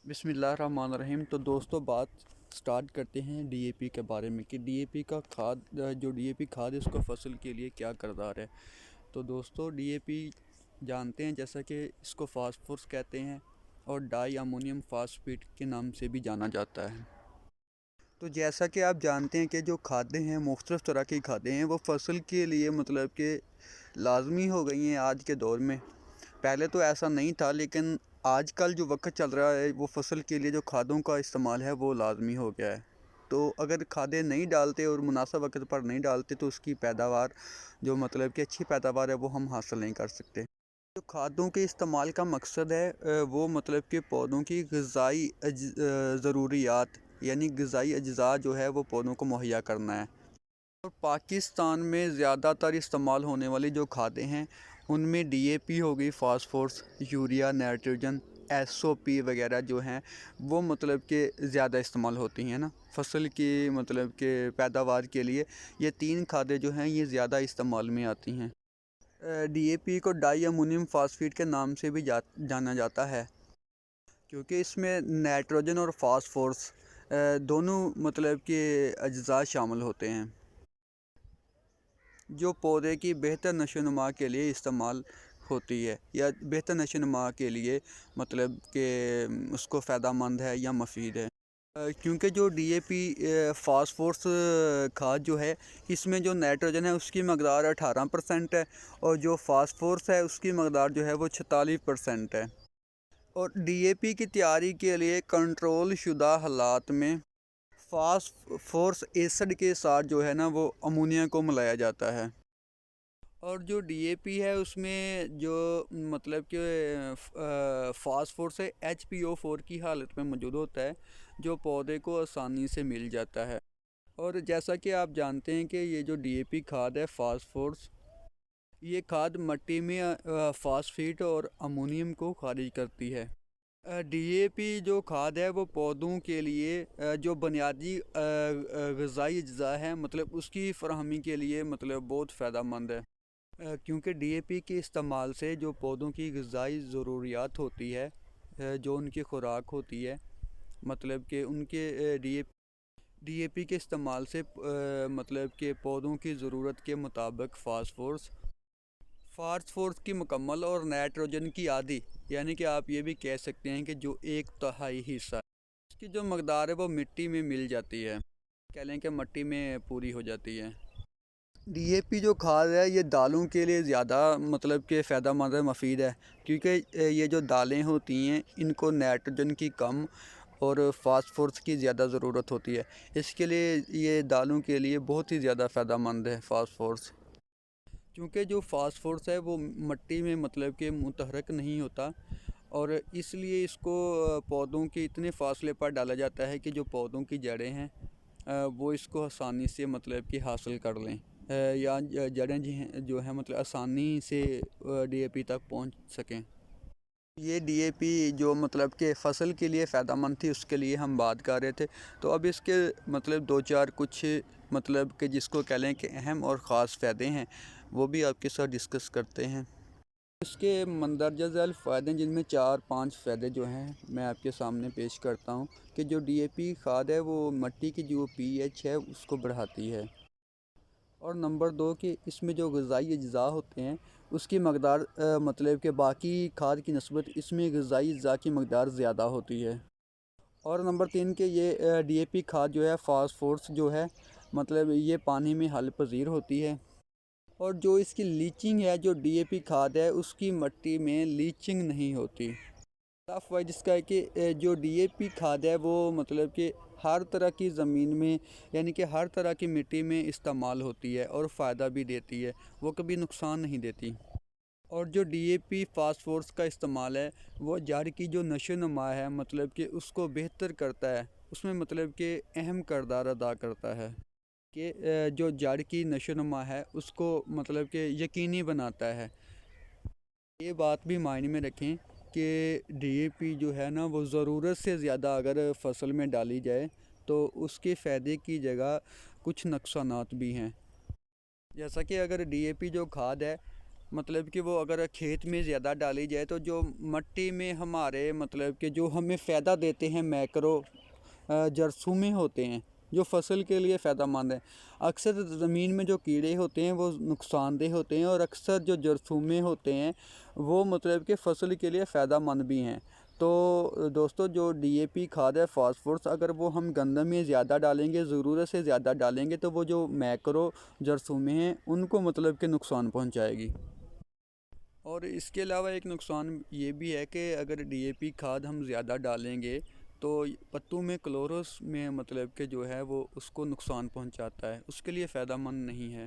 बिस्मिल्लाहिर्रहमानिर्रहीम। तो दोस्तों, बात स्टार्ट करते हैं डीएपी के बारे में कि डीएपी का खाद जो डीएपी खाद है उसका फसल के लिए क्या किरदार है। तो दोस्तों, डीएपी जानते हैं जैसा कि इसको फास्फोरस कहते हैं और डाई अमोनियम फास्फेट के नाम से भी जाना जाता है। तो जैसा कि आप जानते हैं कि जो खादें हैं, मुख्तलिफ़ तरह की खादें हैं, वो फसल के लिए मतलब कि लाजमी हो गई हैं आज के दौर में। पहले तो ऐसा नहीं था, लेकिन आजकल जो वक्त चल रहा है वो फसल के लिए जो खादों का इस्तेमाल है वो लाजमी हो गया है। तो अगर खादें नहीं डालते और मुनासिब वक्त पर नहीं डालते तो उसकी पैदावार जो मतलब कि अच्छी पैदावार है वो हम हासिल नहीं कर सकते। जो खादों के इस्तेमाल का मकसद है वो मतलब कि पौधों की ग़िज़ाई ज़रूरियात यानी ग़िज़ाई अज्जा जो है वो पौधों को मुहैया करना है। और पाकिस्तान में ज़्यादातर इस्तेमाल होने वाली जो खादें हैं उनमें डीएपी हो गई, फास्फोरस, यूरिया, नाइट्रोजन, एसओपी वगैरह जो हैं वो मतलब कि ज़्यादा इस्तेमाल होती हैं ना फसल की मतलब के पैदावार के लिए। ये तीन खादें जो हैं ये ज़्यादा इस्तेमाल में आती हैं। डीएपी को डाई अमोनियम फास्फेट के नाम से भी जाना जाता है, क्योंकि इसमें नाइट्रोजन और फास्फोरस दोनों मतलब के अज्जा शामिल होते हैं जो पौधे की बेहतर नशोनुमा के लिए इस्तेमाल होती है या बेहतर नशोनुमा के लिए मतलब कि उसको फ़ायदेमंद है या मुफीद है। क्योंकि जो डीएपी फास्फोरस खाद जो है इसमें जो नाइट्रोजन है उसकी मकदार 18% है और जो फास्फोरस है उसकी मकदार जो है वो 46% है। और डीएपी की तैयारी के लिए कंट्रोल शुदा हालात में फास्फोरस एसिड के साथ जो है ना वो अमोनिया को मिलाया जाता है। और जो डीएपी है उसमें जो मतलब कि फास्फोरस है HPO4 की हालत में मौजूद होता है जो पौधे को आसानी से मिल जाता है। और जैसा कि आप जानते हैं कि ये जो डीएपी खाद है फास्फोरस, ये खाद मिट्टी में फास्फेट और अमोनियम को खारिज करती है। डीएपी जो खाद है वो पौधों के लिए जो बुनियादी ग़िज़ाई अज्जा है मतलब उसकी फराहमी के लिए मतलब बहुत फ़ायदेमंद है। क्योंकि डीएपी के इस्तेमाल से जो पौधों की ग़िज़ाई ज़रूरियात होती है, जो उनकी खुराक होती है मतलब कि उनके डीएपी के इस्तेमाल से मतलब कि पौधों की ज़रूरत के मुताबिक फास्फोरस की मुकम्मल और नाइट्रोजन की आधी यानी कि आप ये भी कह सकते हैं कि जो 1/3 हिस्सा है इसकी जो मकदार है वो मिट्टी में मिल जाती है, कह लें कि मिट्टी में पूरी हो जाती है। डीएपी जो खाद है ये दालों के लिए ज़्यादा मतलब कि फ़ायदेमंद है, मुफीद है, क्योंकि ये जो दालें होती हैं इनको नाइट्रोजन की कम और फास्फोरस की ज़्यादा ज़रूरत होती है। इसके लिए ये दालों के लिए बहुत ही ज़्यादा फ़ायदेमंद है फास्फोरस, क्योंकि जो फास्फोरस है वो मिट्टी में मतलब कि मुतहरक नहीं होता और इसलिए इसको पौधों के इतने फासले पर डाला जाता है कि जो पौधों की जड़ें हैं वो इसको आसानी से मतलब कि हासिल कर लें या जड़ें जो हैं मतलब आसानी से डीएपी तक पहुंच सकें। ये डीएपी जो मतलब कि फ़सल के लिए फ़ायदेमंद थी उसके लिए हम बात कर रहे थे। तो अब इसके मतलब दो चार कुछ मतलब कि जिसको कह लें कि अहम और ख़ास फ़ायदे हैं वो भी आपके साथ डिस्कस करते हैं। इसके मंदरजा झैल फ़ायदे जिनमें 4-5 फ़ायदे जो हैं मैं आपके सामने पेश करता हूँ कि जो डीएपी खाद है वो मिट्टी की जो पीएच है उसको बढ़ाती है। और नंबर 2 कि इसमें जो ग़िज़ाई अज्जा होते हैं उसकी मकदार मतलब कि बाकी खाद की नस्बत इसमें ग़िज़ाई अज्जा की मकदार ज़्यादा होती है। और नंबर 3 कि ये डीएपी खाद जो है फास्फोरस जो है मतलब ये पानी में हल पज़ीर होती है। और जो इसकी लीचिंग है जो डीएपी खाद है उसकी मिट्टी में लीचिंग नहीं होती। साफ वाइज इसका है कि जो डीएपी खाद है वो मतलब कि हर तरह की ज़मीन में यानी कि हर तरह की मिट्टी में इस्तेमाल होती है और फ़ायदा भी देती है, वो कभी नुकसान नहीं देती। और जो डीएपी फास्फोरस का इस्तेमाल है वो जड़ की जो नशो नुमा है मतलब कि उसको बेहतर करता है, उसमें मतलब कि अहम किरदार अदा करता है कि जो जड़ की नशो नुमा है उसको मतलब कि यकीनी बनाता है। ये बात भी मायने में रखें कि डीएपी जो है ना वो ज़रूरत से ज़्यादा अगर फसल में डाली जाए तो उसके फ़ायदे की जगह कुछ नुकसानात भी हैं। जैसा कि अगर डीएपी जो खाद है مطلب کہ وہ اگر کھیت میں زیادہ ڈالی جائے تو جو مٹی میں ہمارے مطلب کہ جو ہمیں فائدہ دیتے ہیں میکرو جرثومے ہوتے ہیں جو فصل کے لیے فائدہ مند ہیں، اکثر زمین میں جو کیڑے ہوتے ہیں وہ نقصان دہ ہوتے ہیں، اور اکثر جو جرثومے ہوتے ہیں وہ مطلب کہ فصل کے لیے فائدہ مند بھی ہیں۔ تو دوستو جو ڈی اے پی کھاد ہے فاسفورس، اگر وہ ہم گندم میں زیادہ ڈالیں گے، ضرورت سے زیادہ ڈالیں گے، تو وہ جو میکرو جرثومے ہیں ان کو مطلب کہ نقصان پہنچائے گی۔ اور اس کے علاوہ ایک نقصان یہ بھی ہے کہ اگر ڈی اے پی کھاد ہم زیادہ ڈالیں گے تو پتوں میں کلورس میں مطلب کہ جو ہے وہ اس کو نقصان پہنچاتا ہے، اس کے لیے فائدہ مند نہیں ہے۔